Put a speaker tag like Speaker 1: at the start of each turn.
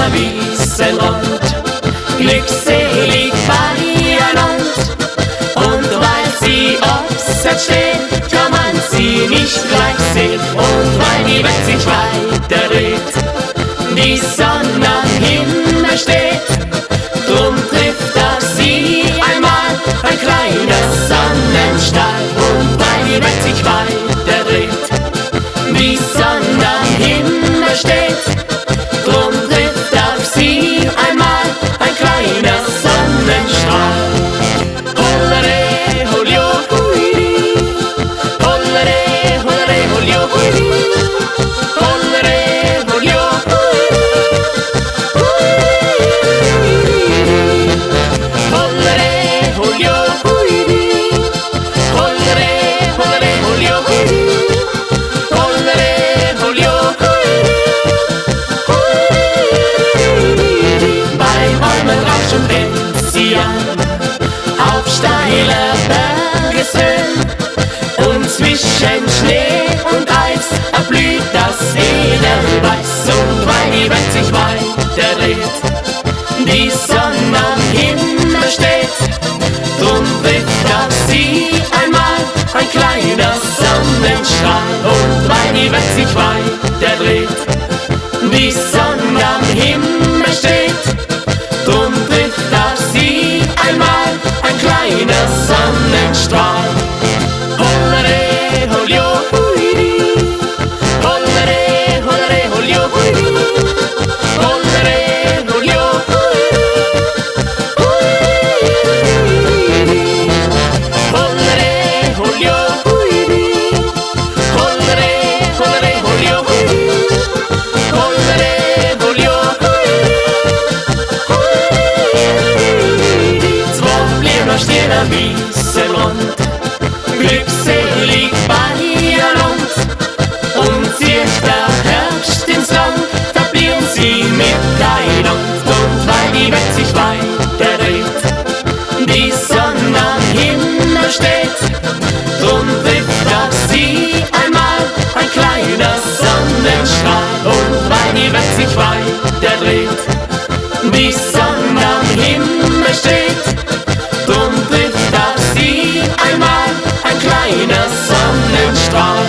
Speaker 1: schöner Wiesenrand, glückselig beieinander. Und weil sie abseits stehen, kann man sie nicht gleich sehen. Und weil die Welt sich weiter dreht, die Sonne am Himmel steht, drum trifft auf sie einmal ein kleiner Sonnenstrahl. Und weil die Welt sich weiter dreht, die Sonne am Himmel steht, drum trifft auf sie einmal ein kleiner Sonnenstrahl. Hollere, holio, huiri, hollere, hollere, holio, huiri, hollere, holio, hollere, holio, huiri, hollere, hollere, holio, huiri, hollere, holio, huiri. Beim Almenrauschen brennt sie an, auf steiler Bergeshöhen, und zwischen Schnee und Eis erblüht das Edelweiß. Und weil die Welt sich weiter dreht, die Sonne am Himmel steht, drum trifft auf sie einmal ein kleiner Sonnenstrahl. Und weil die Welt sich weiter dreht, die Sonne am Himmel steht, drum trifft auf sie einmal ein kleiner Sonnenstrahl. Hollere, holio, huiri, hollere, hollere, holio, huiri, hollere, holio, huiri, hollere, holio, huiri, hollere, hollere, holio, huiri, hollere, holio, huiri. Zwei blieben stehen am Wiesenrand, glückselig beieinander. Und sich der Herbst ins Land, verblieben sie miteinander. Und weil die Welt sich weiter dreht, die Sonne am Himmel steht, drum trifft auf sie einmal ein kleiner Sonnenstrahl. Und weil die Welt sich weiter dreht, die Sonne am Himmel steht, drum trifft auf sie einmal ein kleiner Sonnenstrahl.